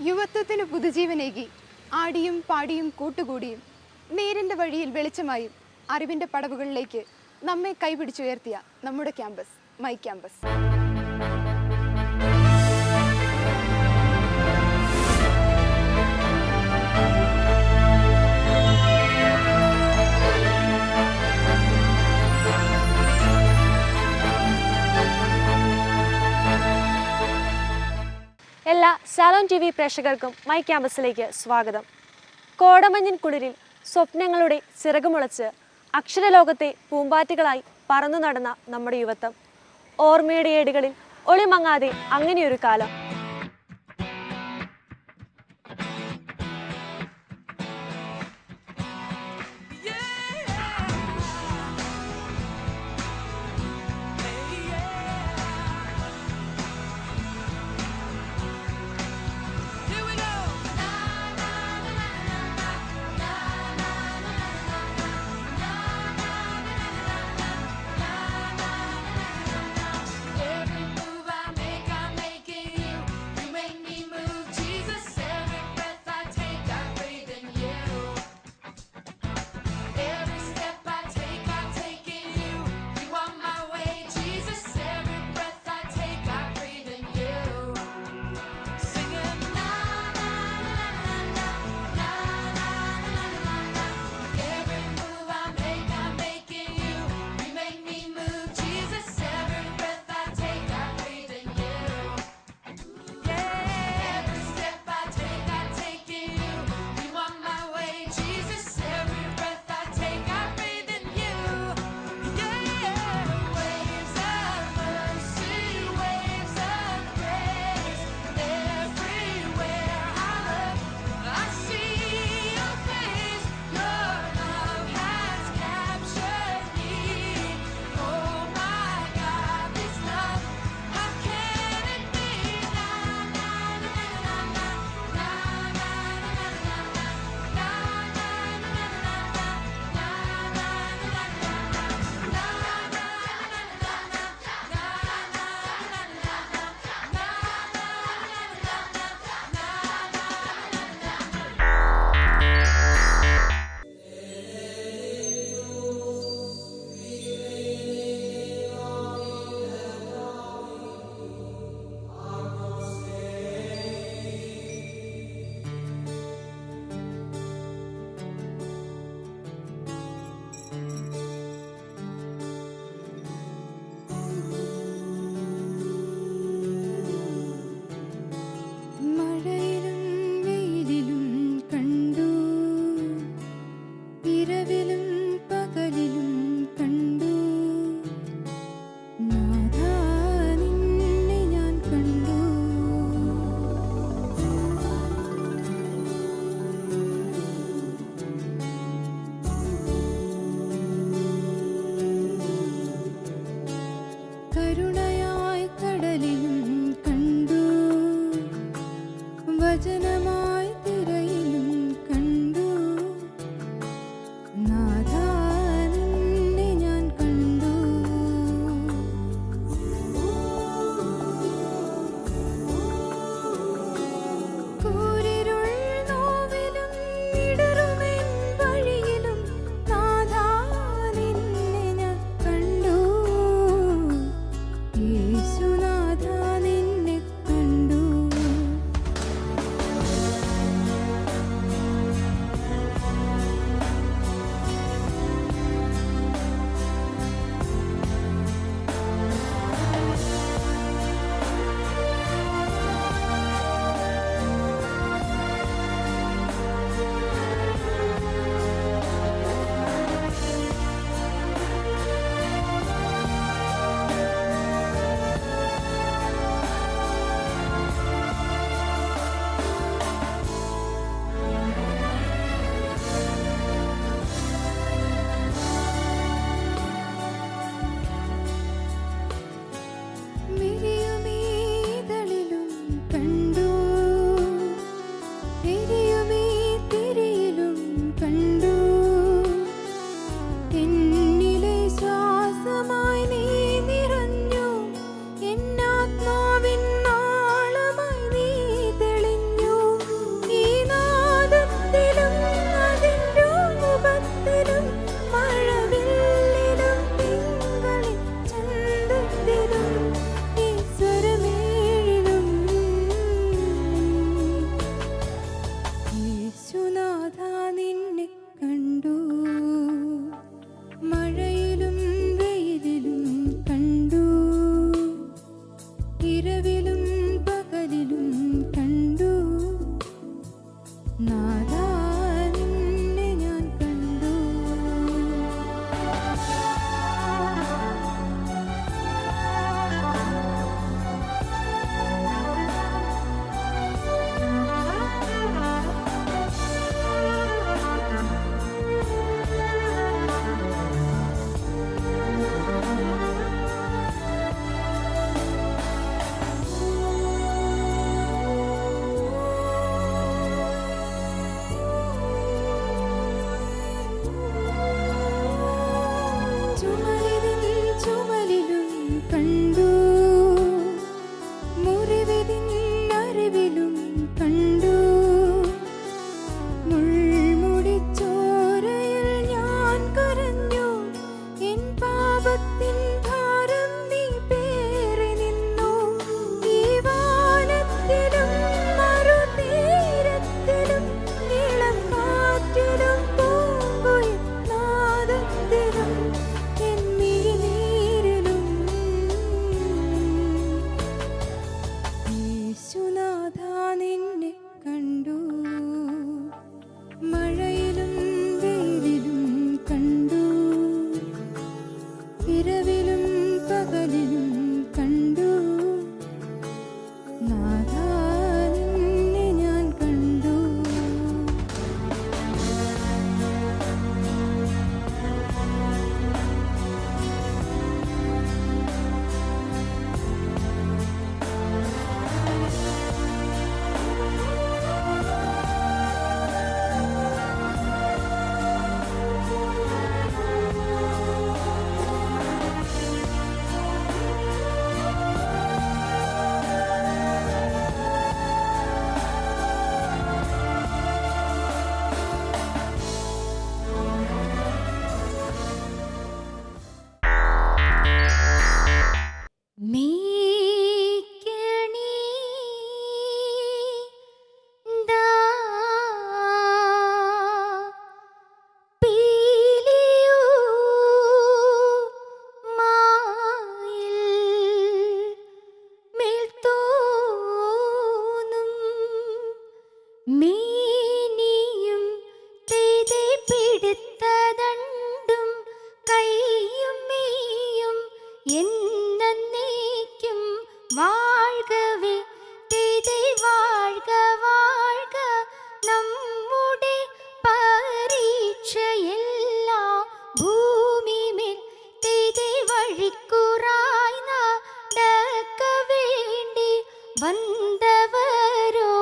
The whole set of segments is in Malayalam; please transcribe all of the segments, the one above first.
യുവത്വത്തിന് പുതുജീവനേകി ആടിയും പാടിയും കൂട്ടുകൂടിയും നേരിൻ്റെ വഴിയിൽ വെളിച്ചമായും അറിവിൻ്റെ പടവുകളിലേക്ക് നമ്മെ കൈപിടിച്ചുയർത്തിയ നമ്മുടെ ക്യാമ്പസ് മൈ ക്യാമ്പസ്. എല്ലാ സാലോൺ TV പ്രേക്ഷകർക്കും മൈ ക്യാമ്പസിലേക്ക് സ്വാഗതം. കോടമഞ്ഞിൻ കുളിരിൽ സ്വപ്നങ്ങളുടെ ചിറകുമുളച്ച് അക്ഷരലോകത്തെ പൂമ്പാറ്റുകളായി പറന്നു നടന്ന നമ്മുടെ യുവത്വം. ഓർമ്മയുടെ ഏടുകളിൽ ഒളിമങ്ങാതെ അങ്ങനെയൊരു കാലം. മേനിയും തെയ്തേ പിടുത്തതണ്ടും കൈയും മെയ്യും എന്നേക്കും വാഴ്കവേ തെയ്തേ വാഴ്ക വാഴ്ക നമ്മുടെ പരീക്ഷയെല്ലാം ഭൂമിമേൽ തെയ്തേ വഴിക്കുറായി നടക്ക വേണ്ടി വന്നവരോ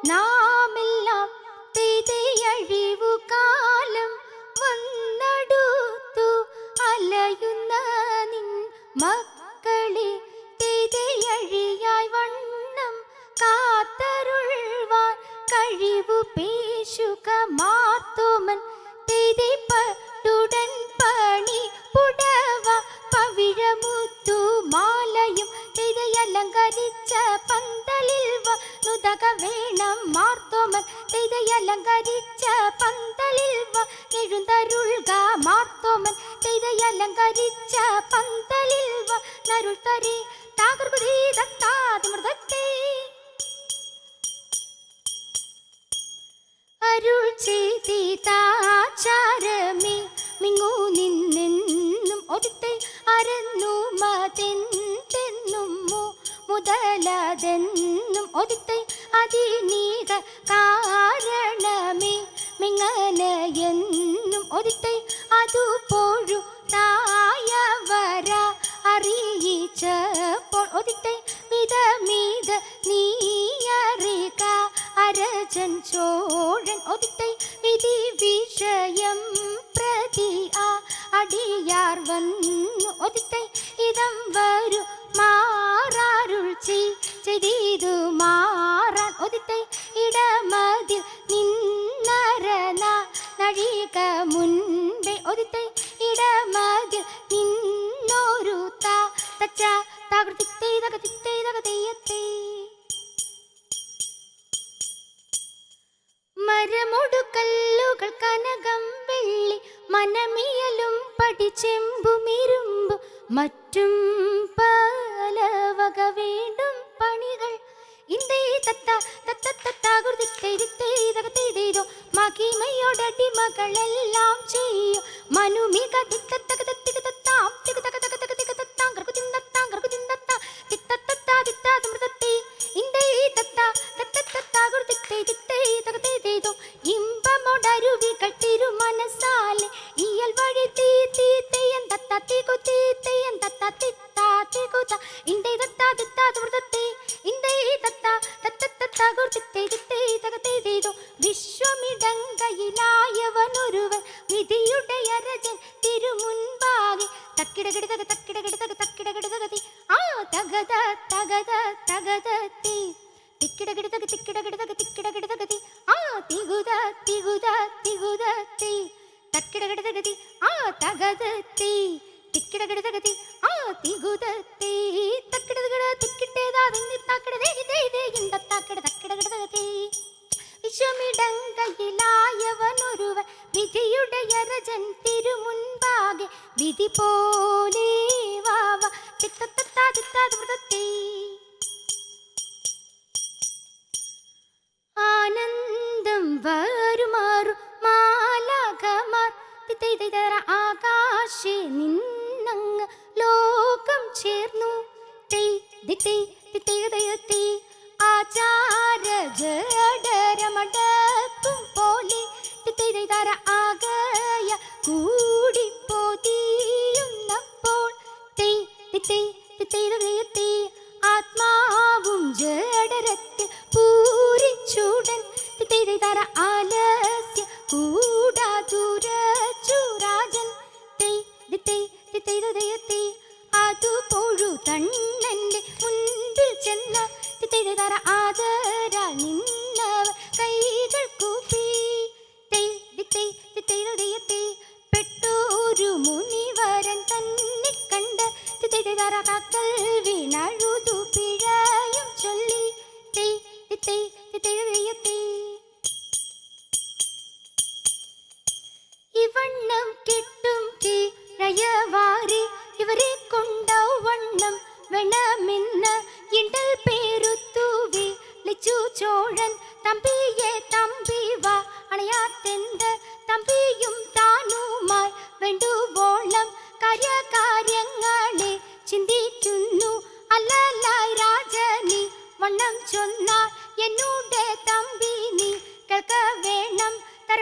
നാമെല്ലാം തെയ്തേ അഴിവു കാലം വന്നടുത്തു അലയുന്ന നിൻ മക്കളെ തെയ്തേ അഴിയായി വണ്ണം കാത്തരുൾവാൻ കഴിവു പേശുക മാർത്തോമൻ തെയ്തേ പട്ടുടൻ പണി പുടവ പവിഴമുത്തു മാലയും തെയ്തേ അലങ്കരിച്ച പന്തലിൽ വന്നുതക വേണം മാർത്തോമൻ തെയ്തേ അലങ്കരിച്ച പന്തലിൽ വന്നെഴുന്തരുൾക മാർത്തോമൻ തെയ്തേ അലങ്കരിച്ച പന്തലിൽ വന്നരുൾ തരേ താകൃതി ദത്താതിമൃതത്തെ അരുൾ ചെയ്താചാരമേ മിങ്ങൂ നിന്നെന്നും ഒതുത്തെ അരന്നു മതെന്തെന്നും മുതലതെന്നും ഒതുത്തെ അതിനീക കാരണമേ മിങ്ങനെയെന്നും ഒതുത്തെ അതുപോഴു തായവര അറിയിച്ചപ്പോൾ ഒതുത്തെ വിധമീത നീയറിക അരജൻ ചോഴൻ ഒതുത്തെ വിധി വിഷയം പ്രതി അടിയാർ വന്നു ഒതുത്തെ ഇതം വരു മാറാരുൾ ചെയ്തു മാറാൻ ഒതുത്തെ ഇടമതിൽ നിന്നരന നഴിക മുൻപേ ഒതുത്തെ ഇടമതിൽ നിന്നൊരു തച്ച തകൃതിത്തെ തകതിത്തെ തകതയത്തെ മരമൊടുക്കല്ലുകൾ കനകം വെള്ളി മനമിയലും പടിച്ചെമ്പുമിരുമ്പും മറ്റും പല വക വേണ്ടും പണികൾ ഇന്ദേ തത്ത തത്താകൃതിത്തോ മകിമയോടടിമകളെല്ലാം ചെയ്യും മനുമിക തിത്തത്തകതത്തികതത്താം തികതകതകതകതകതത്താം കർക്കുതിന്തത്താം കർക്കുതിന്തത്താം തിത്തത്തത്താ തിത്താതമൃതത്തെ ഇന്ദേ തത്ത തത്തത്തത്താകൃതിത്തോ ഇമ്പമോടരുവികൾ തിരുമനസാലെ ഇയൽ വഴി തീയൻ തത്ത തികു തീയൻ തത്ത തിത്താ തികുത ഇന്ദേ തത്താ തിത്താതമൃതത്തെ ഇന്ദേ തത്ത തത്തത്തത്താകൃതിത്തോ വിശ്വമിടങ്കയിലായവനൊരുവൻ വിധിയുടെ അരജൻ തിരുമുൻപാകെ തക്കിടകിടതക തക്കിടകിടതകതി ആ തകത തകത തകതത്തി തിക്കിടകിടതകതി ആ തികുത തികുതത്തി തക്കിടകിടതകതി ആ തകതത്തി തിക്കിടകിടതകതി ആ തികുതത്തി തക്കിടകിട തിക്കിട്ടേതാ തക്കിടകിടതകതി വിശ്വമിടങ്കയിലായവനൊരുവൻ വിധിയുടെ അരജൻ തിരുമുൻപാകെ വിധി പോലെ വാവ തിത്തത്തത്താതിത്താതമൃതത്തെ ആനന്ദം വരുമാറു മാലാഖമാർ തിത്തൈതര ആകാശേ നിന്നങ്ങ് ലോകം ചേർന്നു തിത്തൈതയത്തി ആചാര ജഡരമടക്കും പോലെ തിത്തൈതര ആകയ കൂടിപ്പോതിയുന്നപ്പോൾ തിത്തൈതയത്തി ആത്മാവും ജഡരത്തിൽ പൂരിച്ചൂടൻ തിത്തൈതര ആലസ്യ കൂടാതുരച്ചുരാജൻ തിത്തൈതയത്തി അതുപോഴു തണ്ണന്റെ മുൻപിൽ ചെന്ന തിത്തൈതര ആദരാൽ നിന്നവ കൈകൾ കൂപ്പി തിത്തൈതയത്തി പെട്ടോരു മുനിവരൻ തന്നെ കണ്ട് തിത്തൈതര കാക്കൽ വീണഴുതു പിഴയും ചൊല്ലി തിത്തൈതയത്തി ഇവണ്ണം കിട്ടും കിഴയവാരി ഇവരെ കൊണ്ടവണ്ണം വേണമെന്ന് ഇണ്ടൽ പേരുത്തുവി ലിച്ചു ചോഴൻ തമ്പിയെ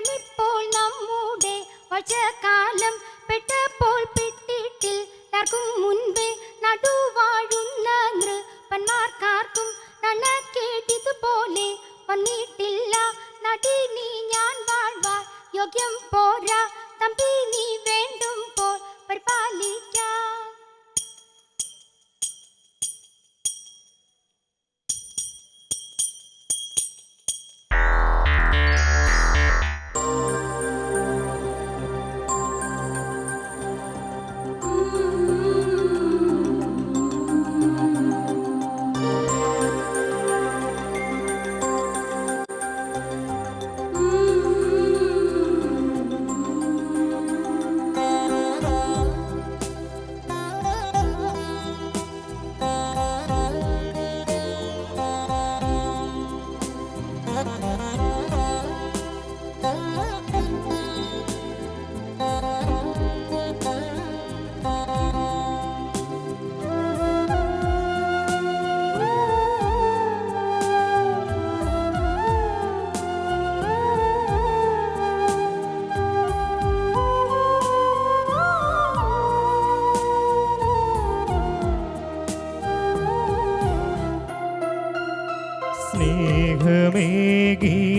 പരമിപ്പോൾ നമ്മുടെ വചകാലം പെട്ടപ്പോൾ പെട്ടിട്ടിൽ ആർക്കും മുൻപേ നടുവാഴുന്ന നൃപന്മാർക്കാർക്കും നണക്കേടിതുപോലെ വന്നിട്ടില്ല. നടിനി ഞാൻ വാഴ്വാൻ യോഗ്യം പോരാ, തമ്പി നീ വേണ്ടുമ്പോൾ പരിപാലിക്കാം.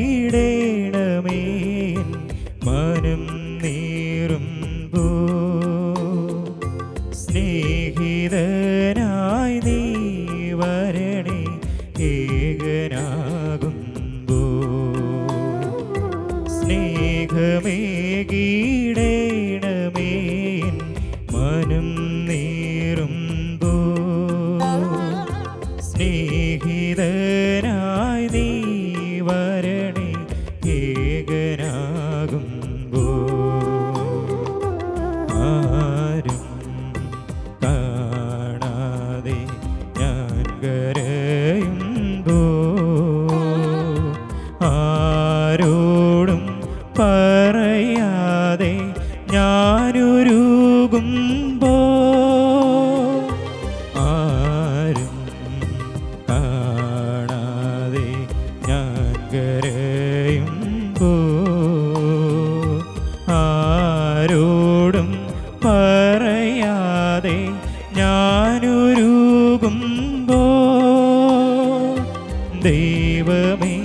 സ്നേഹമേകീടേണമേ മനം നീറുമ്പോ, സ്നേഹിതനായി നീ വരണേ ഏകനാകുമ്പോ. സ്നേഹമേകീടേണമേ മനം നീറുമ്പോ, സ്നേഹിതനായി നീ വരണേ ഏകനാകുമ്പോ. ആരും കാണാതെ ഞാൻ കരയുമ്പോ, ആരോടും പറയാതെ ഞാനൊരുകുമ്പോ, ആരും കാണാതെ ഞാൻ കരയുമ്പോ, ആരോടും പറയാതെ ഞാനൊരുകുമ്പോ, ദൈവമേ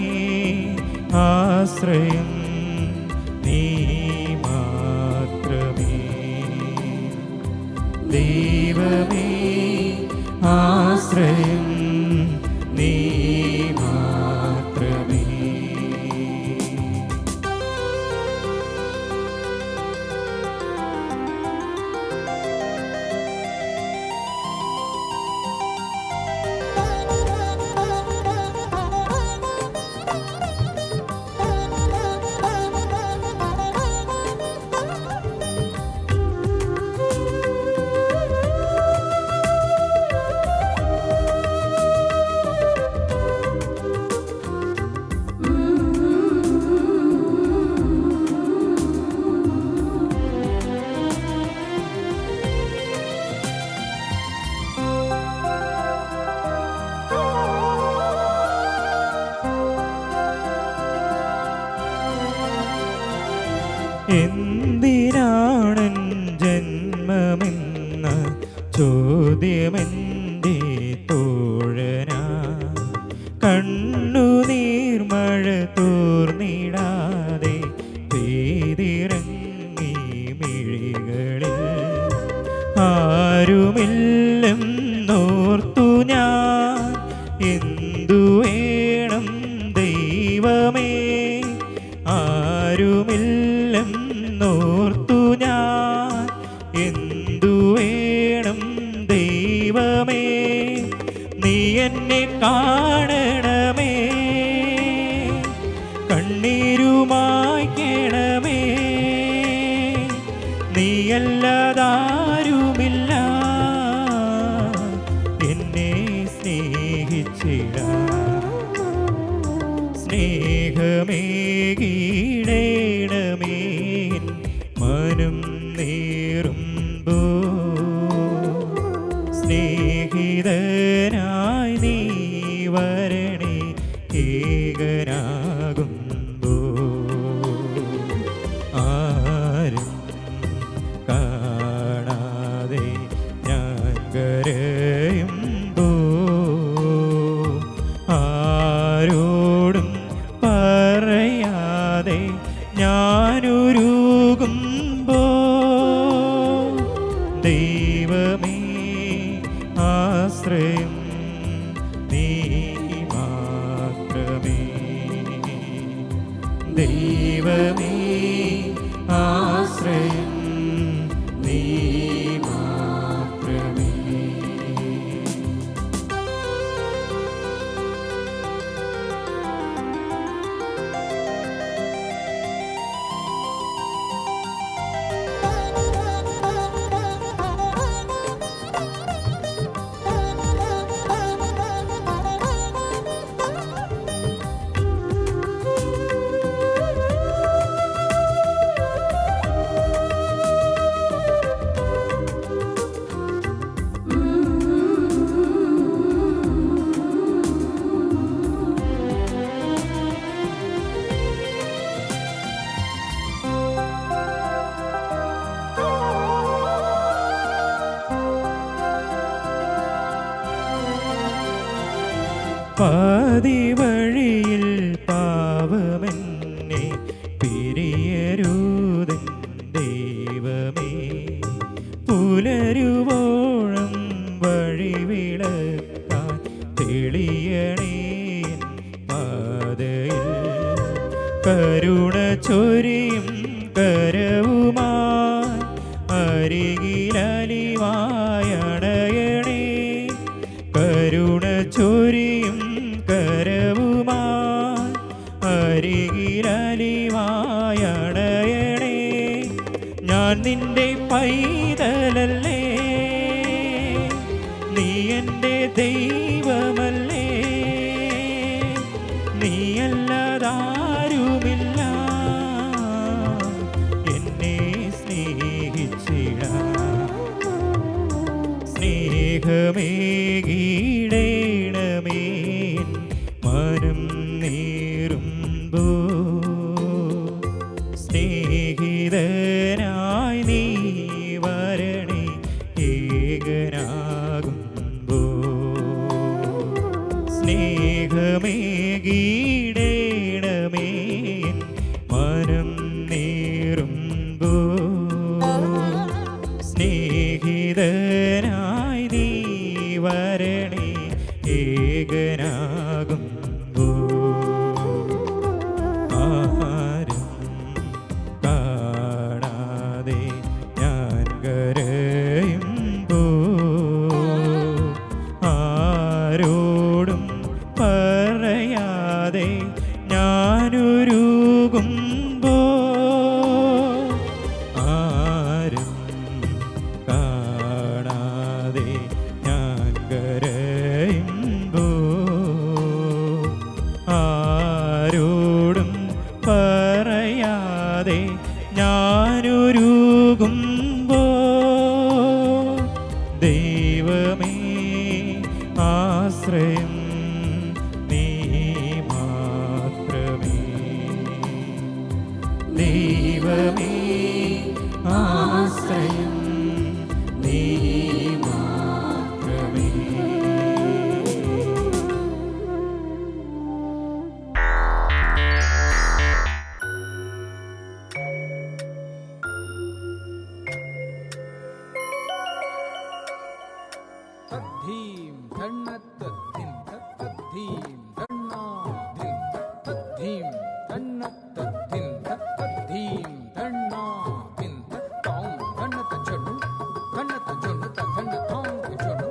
ആശ്രയം നീ മാത്രമേ, ദൈവമേ ആശ്രയം നീ മാത്രമേ. എന്തിനാണൻ ജന്മമെന്ന ചോദ്യമെൻ്റെ തോഴനാ, കണ്ണുനീർമഴ തോർന്നിടാതെ പെയ്തിറങ്ങി മിഴികളിൽ, ആരുമില്ലെന്നോർത്തു ഞാൻ എന്തു വേണം ദൈവമേ, ആരുമില്ലെന്നോർത്തു ഞാൻ എന്തു വേണം ദൈവമേ, നീ എന്നെ കാണണമേ, കണ്ണീരുമായ്ക്കണമേ, നീയല്ലാതാരുമില്ല എന്നെ സ്നേഹിച്ചിടാൻ. സ്നേഹമേകീടേണമേ മനം നീറുമ്പോ, സ്നേഹിതനായി നീ വരണേ ഏകനാകുമ്പോ. ദൈവമേ ആശ്രയം നീ മാത്രമേ. പാതിവഴിയിൽ പാവമെന്നെ പിരിയരുതൻ ദൈവമേ, പുലരുവോളം വഴിവിളക്കാൻ തെളിയണേ പാതയിൽ. കരുണ ചൊരിയും കരവുമായി അരികിലലിവായണയണേ. കരുണ ചൊരിയും കരവുമായി അരികിലലിവായണയണേ. ഞാൻ നിന്റെ പൈതലല്ലേ, നീ എൻ്റെ ദൈവമല്ലേ, നീയല്ലതാരുമില്ല എന്നെ സ്നേഹിച്ചിടാൻ. സ്നേഹമേകീടേണമേ മനം നീറുമ്പോ, സ്നേഹിതനായി നീ വരണേ ഏകനാകുമ്പോ. സ്നേഹമേകീടേണമേ മനം നീറുമ്പോ, സ്നേഹിതനായി നീ വരണേ ഏകനാകുമ്പോ. ആരും കാണാതെ ഞാൻ കരയുമ്പോ, ആരോടും പറയാതെ ഞാനൊരുകുമ്പോ, ആരും കാണാതെ ഞാൻ കരയുമ്പോ, ആരോടും പറയാതെ ഞാനൊരുകുമ്പോ, ദൈവമേ ആശ്രയം നീ മാത്രമേ. ദൈവമേ ആശ്രയം നീ മാത്രമേ. തദ്ധീം ധണ്ണത്തദ്ധിം തദ്ധീം ധണ്ണാധിം തദ്ധീം ധണ്ണത്തദ്ധിം തദ്ധീം ധണ്ണാധിം തത്താം ധണ്ണത്തച്ചൊണ്ണു ധണ്ണത്തച്ചൊണ്ണു തദ്ധണ്ണത്താം ചൊണ്ണു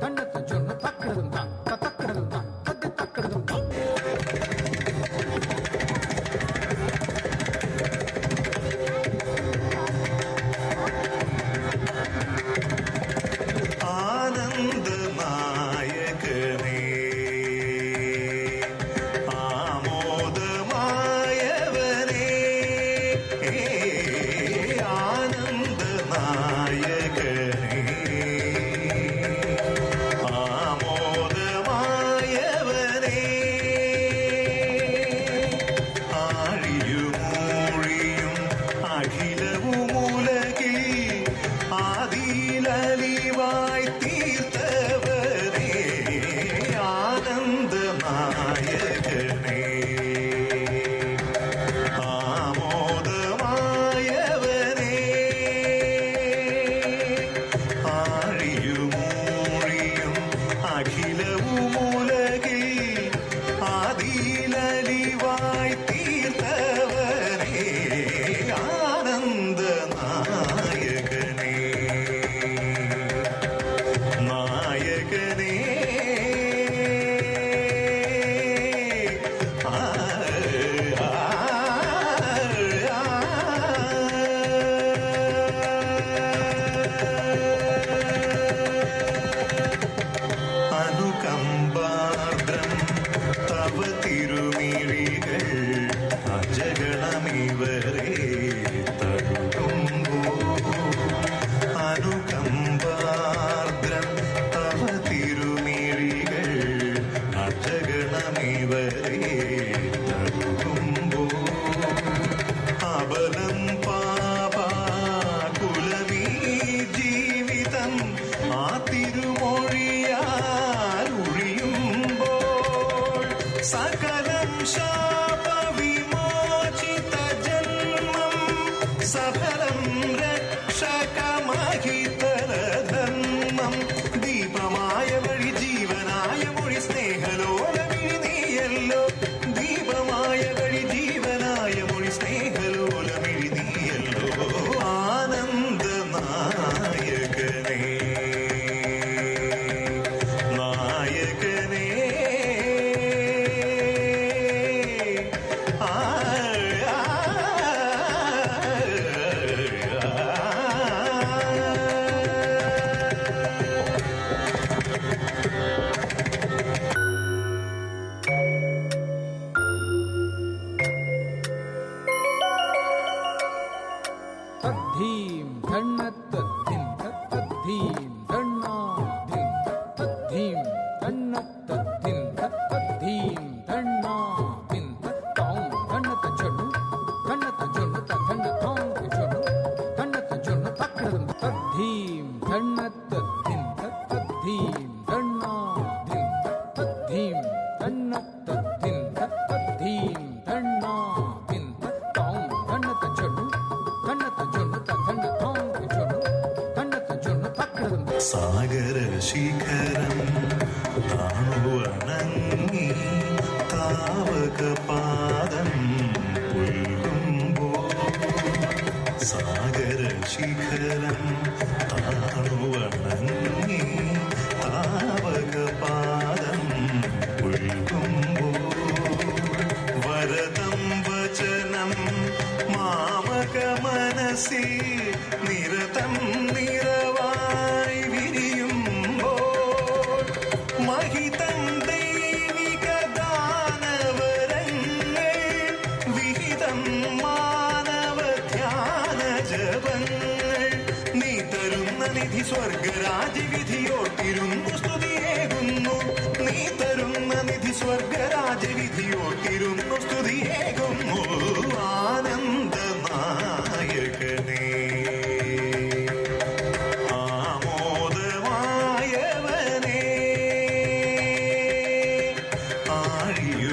ധണ്ണത്തച്ചൊണ്ണു തക്കടതും താ തക്കടതും താ തദ്ദി തക്കടതും താ. ആനന്ദനായകനേ, ആമോദമായവനേ, ആനന്ദനായകനേ, ആമോദമായവനേ, ആഴിയുമൂഴിയും അഖിലവുമുലകിൽ ആദിയിലലിവായി തീർത്തവനേ, ആനന്ദനായകനേ, ആമോദമായവനേ, ആഴിയുമൂഴിയും അഖിലവുമുലകിൽ ആദിയിലലിവായി തീർത്തവനേ, സഫലം രക്ഷകമഹിതരധർമ്മം ദീപമായ വഴി ജീവനായ മൊഴി സ്നേഹലോലമിഴി നീയല്ലോ ദീപമായ വഴി ജീവനായ മൊഴി സ്നേഹലോലമിഴി നീയല്ലോ ആനന്ദ നായകനേ നായകനേ തദ്ധീം ധണ്ണത്തദ്ധിം തദ്ധീം ധണ്ണാധിം തദ്ധീം ധണ്ണത്തദ്ധിം തദ്ധീം ധണ്ണാധിം തത്താം ധണ്ണത്ത ചൊണ്ണു തദ്ധണ്ണത്താം ചൊണ്ണു ധണ്ണത്ത ചൊണ്ണു തക്രദം തദ്ധീം ധണ്ണത്തദ്ധിം തദ്ധീം ധണ്ണാധിം തദ്ധീം ധണ്ണത്തദ്ധിം തദ്ധീം ധണ്ണാധിം തത്താം ധണ്ണത്ത ചൊണ്ണു സാഗര ശിഖരം താണുവണങ്ങി താവക പാദം പുൽകുമ്പോൾ സാഗര ശിഖരം താണുവണങ്ങി താവക പാദം പുൽകുമ്പോൾ വരദം വചനം മാമക മനസ്സിൽ നിരതം നിറവായി വിരിയുമ്പോൾ മഹിതം ദൈവിക ദാനവരങ്ങൾ വിഹിതം മാനവ ധ്യാന ജപങ്ങൾ നീ തരുന്ന നിധി സ്വർഗരാജി വിധിയോട്ടിരുന്നു സ്തുതിയേകുന്നു നീ തരുന്ന നിധി സ്വർഗരാജി വിധിയോട്ടിരുന്നു സ്തുതിയേകുന്നു ആനന്ദ നായകനേ ആമോദമായവനേ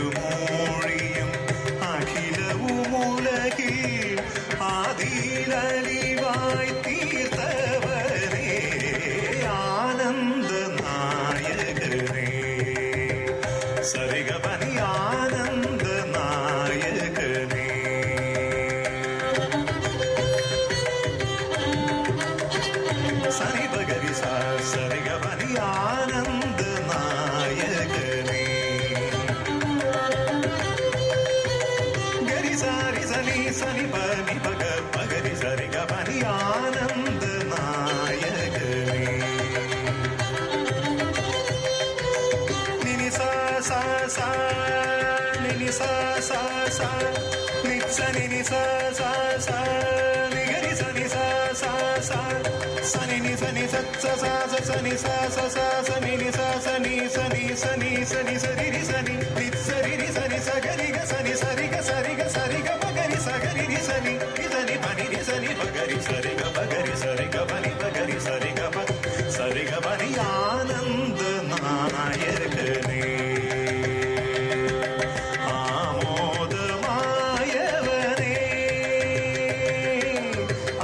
ആഴിയുമോഴിയും അഖിലവുമുലകിൽ ആദിലലിവായി തീർത്തവനേ ആനന്ദ നായകനേ സരിഗപനി ആനന്ദ നായകനേ സരി പഗരി സരിഗപനി ആനന്ദ നായകനേ ഗരി സാരി സനി സനി പനി പഗ പഗരി സരിഗപനി ആനന്ദ നായകനേ നിനി സാ സാ സാ നിനി സാ സാ സാ നിച്ച നിനി സാ സാ സാ നിഗരി സനി സാ സാ സാ സനി നി സനി സത്സ സാ സ സനി സാ സ സാ സനി നി സാ സനി സനി സനി സനി സരി രി സനി നിത്സരി രി സനി സഗരി ഗ സനി സരി ഗ പഗരി സഗരി രി സനി രി സനി പനി രി സനി പഗരി സരി ഗ പഗരി സരി ഗ പനി പഗരി സരി ഗ പനി ആനന്ദ നായകനേ ആമോദമായവനേ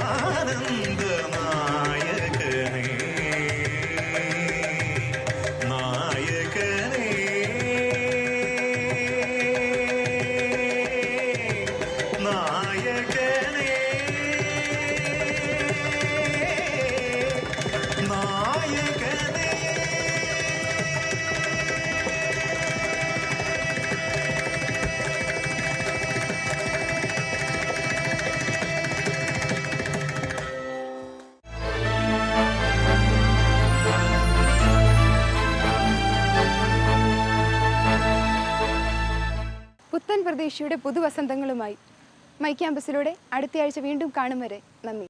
ആനന്ദ നായകനേ നായകനേ നായകനേ നായകനേ പുത്തൻ പ്രതീക്ഷയുടെ പുതുവസന്തങ്ങളുമായി മൈ ക്യാമ്പസിലൂടെ അടുത്തയാഴ്ച വീണ്ടും കാണും വരെ നന്ദി.